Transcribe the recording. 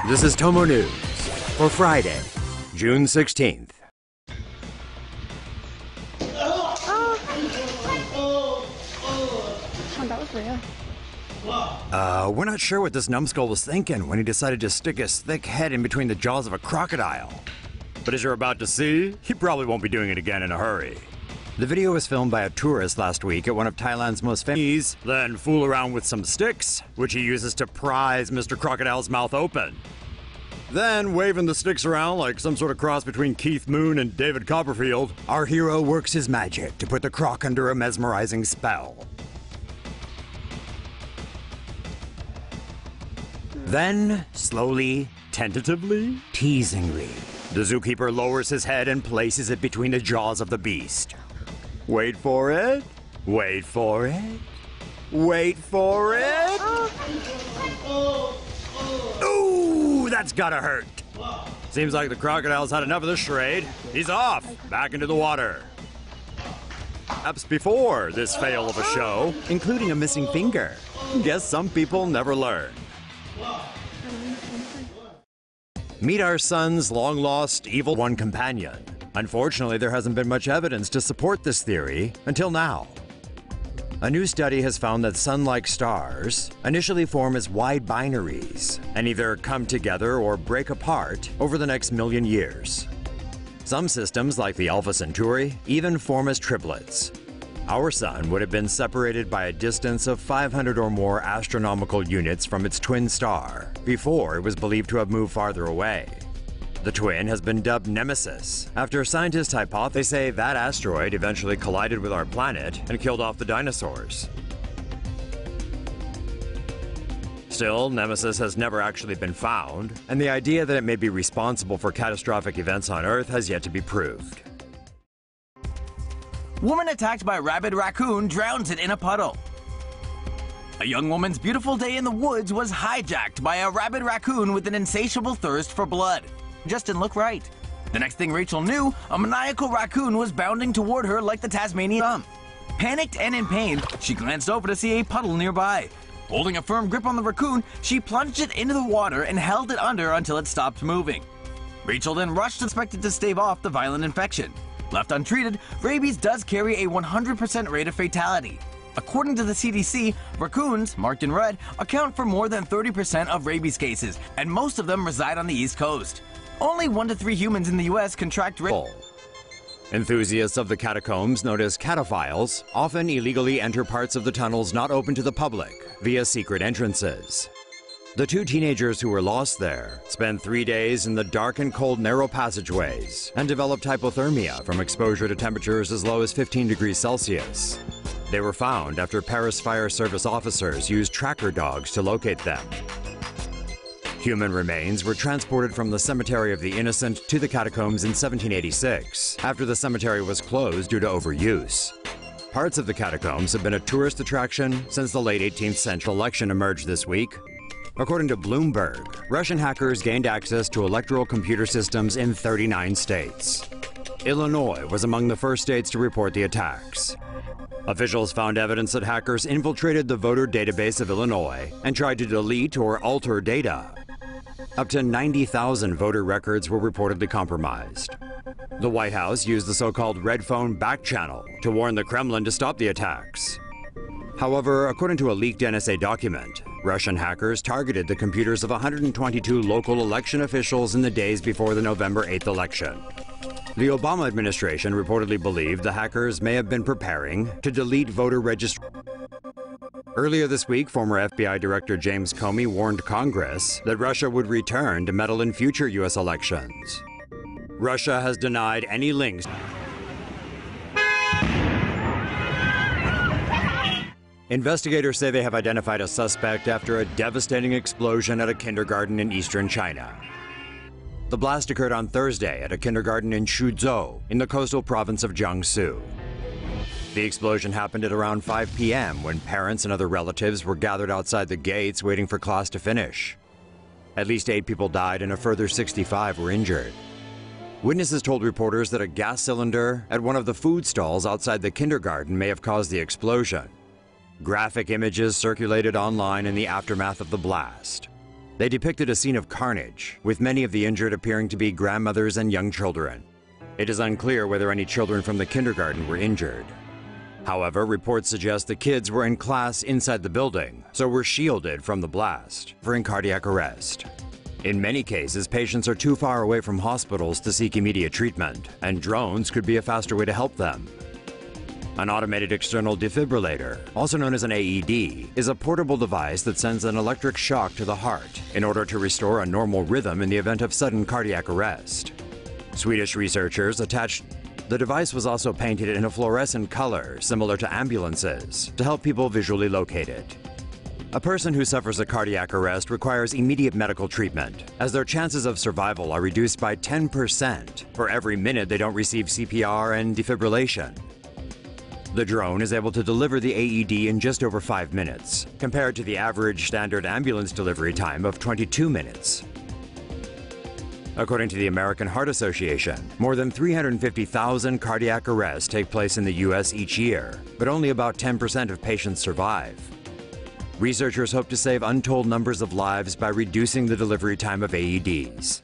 This is Tomo News for Friday, June 16th. That was real. We're not sure what this numbskull was thinking when he decided to stick his thick head in between the jaws of a crocodile. But as you're about to see, he probably won't be doing it again in a hurry. The video was filmed by a tourist last week at one of Thailand's most famous, then fool around with some sticks, which he uses to prise Mr. Crocodile's mouth open. Then, waving the sticks around like some sort of cross between Keith Moon and David Copperfield, our hero works his magic to put the croc under a mesmerizing spell. Then, slowly, tentatively, teasingly, the zookeeper lowers his head and places it between the jaws of the beast. Wait for it. Wait for it. Wait for it. Ooh, that's gotta hurt. Seems like the crocodile's had enough of this charade. He's off, back into the water. Perhaps before this fail of a show, including a missing finger. Guess some people never learn. Meet our son's long-lost Evil One companion. Unfortunately, there hasn't been much evidence to support this theory until now. A new study has found that sun-like stars initially form as wide binaries and either come together or break apart over the next million years. Some systems, like the Alpha Centauri, even form as triplets. Our sun would have been separated by a distance of 500 or more astronomical units from its twin star before it was believed to have moved farther away. The twin has been dubbed Nemesis, after scientists hypothesize they say that asteroid eventually collided with our planet and killed off the dinosaurs. Still, Nemesis has never actually been found, and the idea that it may be responsible for catastrophic events on Earth has yet to be proved. Woman attacked by rabid raccoon drowns it in a puddle. A young woman's beautiful day in the woods was hijacked by a rabid raccoon with an insatiable thirst for blood. Just didn't look right. The next thing Rachel knew, a maniacal raccoon was bounding toward her like the Tasmanian Thumb. Panicked and in pain, she glanced over to see a puddle nearby. Holding a firm grip on the raccoon, she plunged it into the water and held it under until it stopped moving. Rachel then rushed and expected to stave off the violent infection. Left untreated, rabies does carry a 100% rate of fatality. According to the CDC, raccoons, marked in red, account for more than 30% of rabies cases, and most of them reside on the East Coast. Only 1 to 3 humans in the U.S. contract rabies. Enthusiasts of the catacombs, known as cataphiles, often illegally enter parts of the tunnels not open to the public via secret entrances. The 2 teenagers who were lost there spent 3 days in the dark and cold narrow passageways and developed hypothermia from exposure to temperatures as low as 15 degrees Celsius. They were found after Paris Fire Service officers used tracker dogs to locate them. Human remains were transported from the Cemetery of the Innocent to the catacombs in 1786, after the cemetery was closed due to overuse. Parts of the catacombs have been a tourist attraction since the late 18th century. Election emerged this week. According to Bloomberg, Russian hackers gained access to electoral computer systems in 39 states. Illinois was among the first states to report the attacks. Officials found evidence that hackers infiltrated the voter database of Illinois and tried to delete or alter data. Up to 90,000 voter records were reportedly compromised. The White House used the so-called Red Phone back channel to warn the Kremlin to stop the attacks. However, according to a leaked NSA document, Russian hackers targeted the computers of 122 local election officials in the days before the November 8th election. The Obama administration reportedly believed the hackers may have been preparing to delete voter registration. Earlier this week, former FBI Director James Comey warned Congress that Russia would return to meddle in future U.S. elections. Russia has denied any links. Investigators say they have identified a suspect after a devastating explosion at a kindergarten in eastern China. The blast occurred on Thursday at a kindergarten in Suzhou, in the coastal province of Jiangsu. The explosion happened at around 5 p.m. when parents and other relatives were gathered outside the gates waiting for class to finish. At least 8 people died and a further 65 were injured. Witnesses told reporters that a gas cylinder at one of the food stalls outside the kindergarten may have caused the explosion. Graphic images circulated online in the aftermath of the blast. They depicted a scene of carnage, with many of the injured appearing to be grandmothers and young children. It is unclear whether any children from the kindergarten were injured. However, reports suggest the kids were in class inside the building, so were shielded from the blast, for cardiac arrest. In many cases, patients are too far away from hospitals to seek immediate treatment, and drones could be a faster way to help them. An automated external defibrillator, also known as an AED, is a portable device that sends an electric shock to the heart in order to restore a normal rhythm in the event of sudden cardiac arrest. Swedish researchers attached the device was also painted in a fluorescent color similar to ambulances to help people visually locate it. A person who suffers a cardiac arrest requires immediate medical treatment, as their chances of survival are reduced by 10% for every minute they don't receive CPR and defibrillation. The drone is able to deliver the AED in just over 5 minutes, compared to the average standard ambulance delivery time of 22 minutes. According to the American Heart Association, more than 350,000 cardiac arrests take place in the U.S. each year, but only about 10% of patients survive. Researchers hope to save untold numbers of lives by reducing the delivery time of AEDs.